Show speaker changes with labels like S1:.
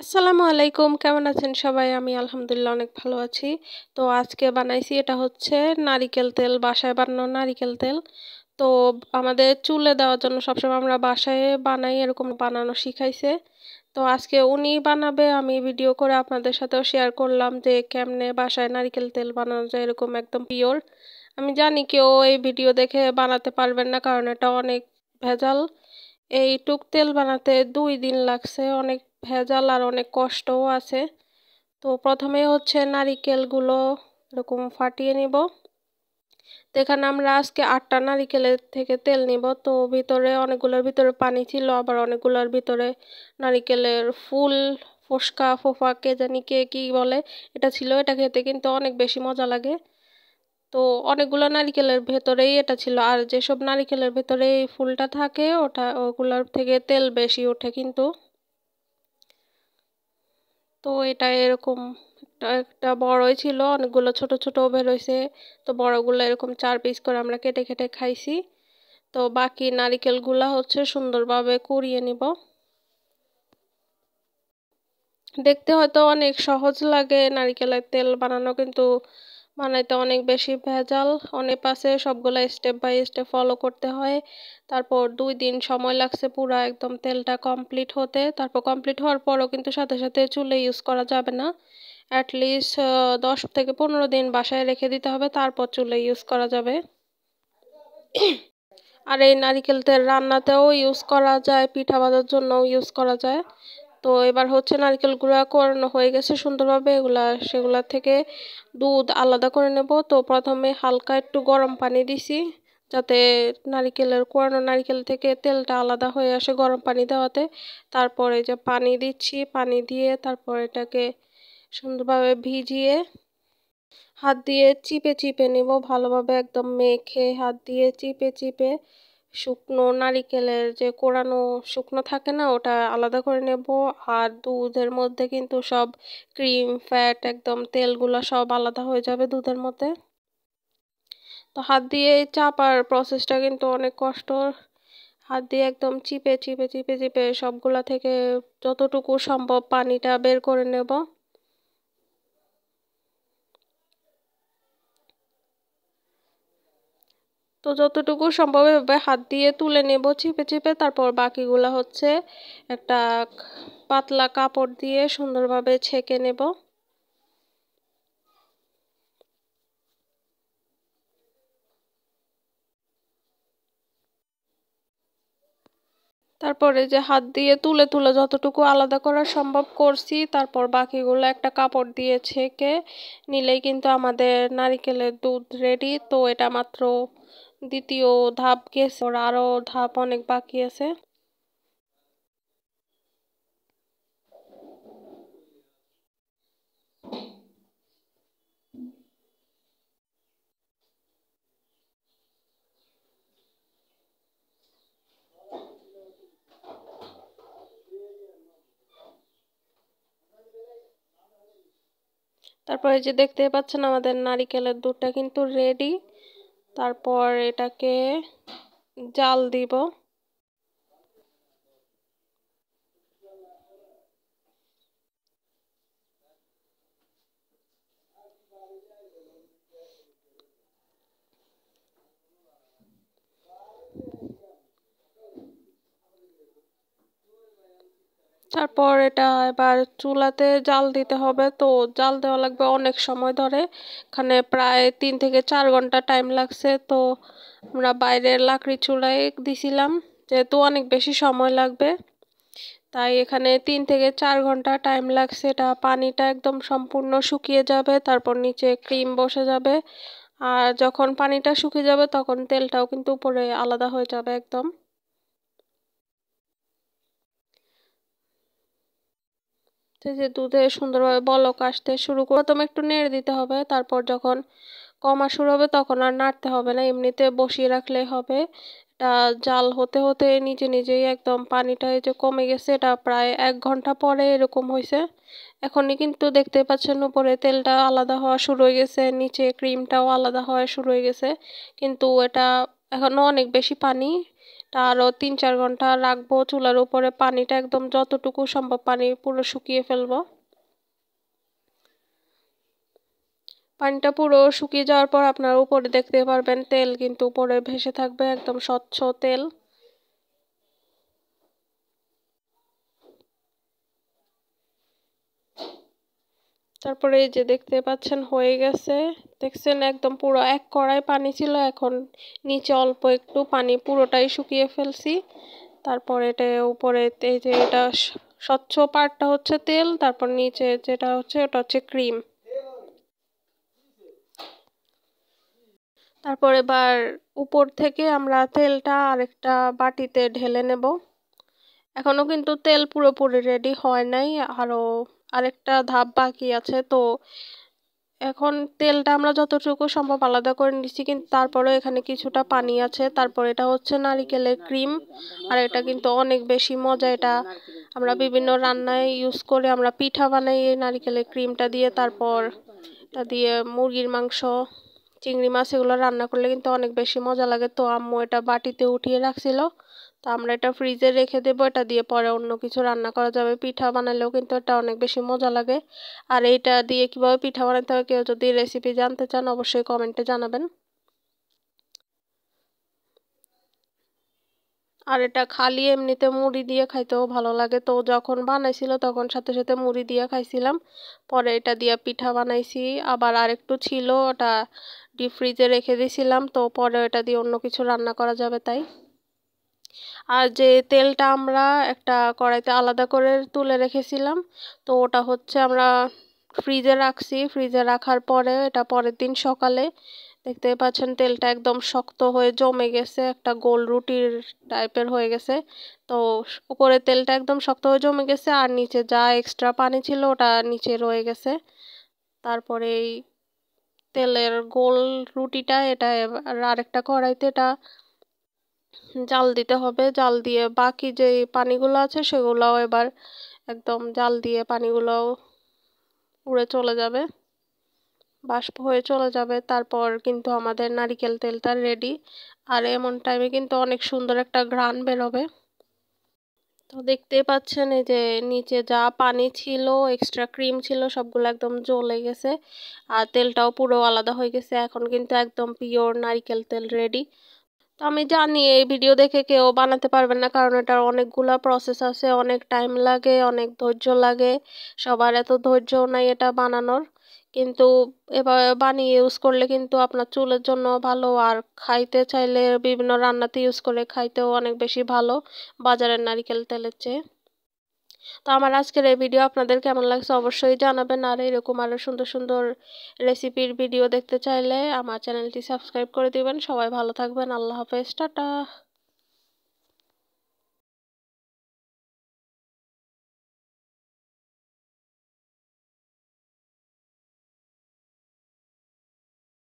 S1: আসসালামু আলাইকুম, কেমন আছেন সবাই? আমি আলহামদুলিল্লাহ অনেক ভালো আছি। তো আজকে বানাইছি, এটা হচ্ছে নারিকেল তেল, বাসায় বানানো নারিকেল তেল। তো আমাদের চুলে দেওয়ার জন্য সবসময় আমরা বাসায় বানাই, এরকম বানানো শিখাইছে। তো আজকে উনি বানাবে, আমি ভিডিও করে আপনাদের সাথেও শেয়ার করলাম যে কেমনে বাসায় নারিকেল তেল বানানো যায় এরকম একদম পিওর। আমি জানি কেউ এই ভিডিও দেখে বানাতে পারবেন না, কারণ এটা অনেক ভেজাল। এই টুক তেল বানাতে 2 দিন লাগছে, অনেক ভেজাল আর অনেক কষ্টও আছে। তো প্রথমে হচ্ছে নারিকেলগুলো এরকম ফাটিয়ে নিব। তো এখানে আমরা আজকে 8টা নারিকেলের থেকে তেল নিব। তো ভিতরে অনেকগুলোর ভিতরে পানি ছিল, আবার অনেকগুলোর ভিতরে নারিকেলের ফুল, ফোসকা, ফোফা, কে জানি কে কি বলে, এটা ছিল। এটা খেতে কিন্তু অনেক বেশি মজা লাগে। তো অনেকগুলো নারিকেলের ভেতরেই এটা ছিল, আর যেসব নারিকেলের ভেতরে এই ফুলটা থাকে ওগুলোর থেকে তেল বেশি ওঠে কিন্তু। তো এটা এরকম একটা একটা বড়ই ছিল, অনেকগুলো ছোট ছোট বের হয়েছে। তো বড়গুলো এরকম 4 পিস করে আমরা কেটে কেটে খাইছি। তো বাকি নারিকেলগুলা হচ্ছে সুন্দরভাবে কুড়িয়ে নিব। দেখতে হয়তো অনেক সহজ লাগে নারিকেলের তেল বানানো, কিন্তু বানাইতে অনেক বেশি ভেজাল। অনেক পাশে সবগুলা স্টেপ বাই স্টেপ ফলো করতে হয়। তারপর 2 দিন সময় লাগছে পুরা একদম তেলটা কমপ্লিট হতে। তারপর কমপ্লিট হওয়ার পরও কিন্তু সাথে সাথে চুলে ইউজ করা যাবে না। অ্যাটলিস্ট 10 থেকে 15 দিন বাসায় রেখে দিতে হবে, তারপর চুলে ইউজ করা যাবে। আর এই নারিকেল তেল রান্নাতেও ইউজ করা যায়, পিঠা ভাজার জন্যও ইউজ করা যায়। তো এবার হচ্ছে নারকেল গুঁড়া করানো হয়ে গেছে সুন্দরভাবে, সেগুলা থেকে দুধ আলাদা করে নেব। তো প্রথমে হালকা একটু গরম পানি দিছি, যাতে কোরানো নারকেল থেকে তেলটা আলাদা হয়ে আসে গরম পানি দেওয়াতে। তারপরে যে পানি দিচ্ছি, পানি দিয়ে তারপর এটাকে সুন্দরভাবে ভিজিয়ে হাত দিয়ে চিপে চিপে নিব ভালোভাবে, একদম মেখে হাত দিয়ে চিপে চিপে শুকনো নারিকেলের যে কোরানো শুকনো থাকে না, ওটা আলাদা করে নেব। আর দুধের মধ্যে কিন্তু সব ক্রিম, ফ্যাট, একদম তেলগুলো সব আলাদা হয়ে যাবে দুধের মধ্যে। তো হাত দিয়ে চাপার প্রসেসটা কিন্তু অনেক কষ্ট। হাত দিয়ে একদম চিপে চিপে চিপে চিপে সবগুলা থেকে যতটুকু সম্ভব পানিটা বের করে নেব। তো যতটুকু সম্ভব এভাবে হাত দিয়ে তুলে নেব চিপে চিপে। তারপর বাকিগুলা হচ্ছে একটা পাতলা কাপড় দিয়ে সুন্দরভাবে ছেঁকে নেব। তারপরে যে হাত দিয়ে তুলে তুলে যতটুকু আলাদা করা সম্ভব করছি, তারপর বাকিগুলো একটা কাপড় দিয়ে ছেঁকে নিলেই কিন্তু আমাদের নারিকেলের দুধ রেডি। তো এটা মাত্র দ্বিতীয় ধাপ গেছে, ওর আরও ধাপ অনেক বাকি আছে। তারপরে যে দেখতে পাচ্ছেন আমাদের নারিকেলের দুধটা কিন্তু রেডি। তারপর এটাকে জাল দিব। তারপর এটা এবার চুলাতে জাল দিতে হবে। তো জাল দেওয়া লাগবে অনেক সময় ধরে, এখানে প্রায় 3 থেকে 4 ঘন্টা টাইম লাগছে। তো আমরা বাইরের লাকড়ি চুলায় দিছিলাম, যেহেতু অনেক বেশি সময় লাগবে তাই এখানে 3 থেকে 4 ঘন্টা টাইম লাগছে। এটা পানিটা একদম সম্পূর্ণ শুকিয়ে যাবে, তারপর নিচে ক্রিম বসে যাবে। আর যখন পানিটা শুকিয়ে যাবে তখন তেলটাও কিন্তু উপরে আলাদা হয়ে যাবে একদম। যে দুধে সুন্দরভাবে বলক আসতে শুরু করে প্রথমে একটু নেড়ে দিতে হবে, তারপর যখন কমা শুরু হবে তখন আর নাড়তে হবে না, এমনিতে বসিয়ে রাখলেই হবে। এটা জাল হতে হতে নিজে নিজেই একদম পানিটা এই যে কমে গেছে, এটা প্রায় 1 ঘন্টা পরে এরকম হয়েছে। এখনই কিন্তু দেখতে পাচ্ছেন উপরে তেলটা আলাদা হওয়া শুরু হয়ে গেছে, নিচে ক্রিমটাও আলাদা হওয়া শুরু হয়ে গেছে, কিন্তু এটা এখনো অনেক বেশি পানি। তা আরও 3-4 ঘন্টা রাখবো চুলার উপরে। পানিটা একদম যতটুকু সম্ভব পানি পুরো শুকিয়ে ফেলবো। পানিটা পুরো শুকিয়ে যাওয়ার পর আপনারা উপরে দেখতে পারবেন তেল কিন্তু উপরে ভেসে থাকবে, একদম স্বচ্ছ তেল। তারপরে এই যে দেখতে পাচ্ছেন হয়ে গেছে। দেখছেন একদম পুরো এক কড়াই পানি ছিল, এখন নিচে অল্প একটু পানি, পুরোটাই শুকিয়ে ফেলছি। তারপর এটা উপরে এই যে এটা স্বচ্ছ পার্টটা হচ্ছে তেল, তারপর নিচে যেটা হচ্ছে ওটা হচ্ছে ক্রিম। তারপর এবার উপর থেকে আমরা তেলটা আরেকটা বাটিতে ঢেলে নেব। এখনো কিন্তু তেল পুরোপুরি রেডি হয় নাই, আরেকটা ধাপ বাকি আছে। তো এখন তেলটা আমরা যতটুকু সম্ভব আলাদা করে নিচ্ছি, কিন্তু তারপরেও এখানে কিছুটা পানি আছে। তারপর এটা হচ্ছে নারিকেলের ক্রিম, আর এটা কিন্তু অনেক বেশি মজা। এটা আমরা বিভিন্ন রান্নায় ইউজ করে, আমরা পিঠা বানাই এই নারিকেলের ক্রিমটা দিয়ে। তারপর এটা দিয়ে মুরগির মাংস, চিংড়ি মাছ এগুলো রান্না করলে কিন্তু অনেক বেশি মজা লাগে। তো আম্মু এটা বাটিতে উঠিয়ে রাখছিল, তো আমরা এটা ফ্রিজে রেখে দেবো। এটা দিয়ে পরে অন্য কিছু রান্না করা যাবে, পিঠা বানালেও কিন্তু এটা অনেক বেশি মজা লাগে। আর এইটা দিয়ে কিভাবে পিঠা বানাতে হয় কেউ যদি রেসিপি জানতে চান অবশ্যই কমেন্টে জানাবেন। আর এটা খালি এমনিতে মুড়ি দিয়ে খাইতেও ভালো লাগে। তো যখন বানাইছিল তখন সাথে সাথে মুড়ি দিয়ে খাইছিলাম, পরে এটা দিয়ে পিঠা বানাইছি। আবার আরেকটু ছিল, ওটা ডিপ ফ্রিজে রেখে দিয়েছিলাম, তো পরে এটা দিয়ে অন্য কিছু রান্না করা যাবে তাই। আর যে তেলটা আমরা একটা কড়াইতে আলাদা করে তুলে রেখেছিলাম, তো ওটা হচ্ছে আমরা ফ্রিজে রাখছি। ফ্রিজে রাখার পরে এটা পরের দিন সকালে দেখতে পাচ্ছেন তেলটা একদম শক্ত হয়ে জমে গেছে, একটা গোল রুটির টাইপের হয়ে গেছে। তো উপরে তেলটা একদম শক্ত হয়ে জমে গেছে, আর নিচে যা এক্সট্রা পানি ছিল ওটা নিচে রয়ে গেছে। তারপরে এই তেলের গোল রুটিটা এটা আরেকটা কড়াইতে এটা জাল দিতে হবে। জাল দিয়ে বাকি যে পানিগুলো আছে সেগুলোও এবার একদম জাল দিয়ে পানিগুলোও উড়ে চলে যাবে, বাষ্প হয়ে চলে যাবে। তারপর কিন্তু আমাদের নারিকেল তেলটা রেডি। আর এমন টাইমে কিন্তু অনেক সুন্দর একটা ঘ্রাণ বেরোবে। তো দেখতেই পাচ্ছেন এই যে নিচে যা পানি ছিল, এক্সট্রা ক্রিম ছিল, সবগুলো একদম জ্বলে গেছে, আর তেলটাও পুরো আলাদা হয়ে গেছে। এখন কিন্তু একদম পিওর নারিকেল তেল রেডি। তো আমি জানি এই ভিডিও দেখে কেউ বানাতে পারবেন না, কারণ এটার অনেকগুলা প্রসেস আছে, অনেক টাইম লাগে, অনেক ধৈর্য লাগে। সবার এত ধৈর্যও নাই এটা বানানোর। কিন্তু এভাবে বানিয়ে ইউজ করলে কিন্তু আপনার চুলের জন্য ভালো, আর খাইতে চাইলে বিভিন্ন রান্নাতে ইউজ করে খাইতেও অনেক বেশি ভালো বাজারের নারিকেল তেলের চেয়ে। তো আমার আজকের এই ভিডিও আপনাদের কেমন লাগছে অবশ্যই জানাবেন। আর এরকম আরও সুন্দর সুন্দর রেসিপির ভিডিও দেখতে চাইলে আমার চ্যানেলটি সাবস্ক্রাইব করে দিবেন। সবাই ভালো থাকবেন, আল্লাহ হাফেজ, টাটা।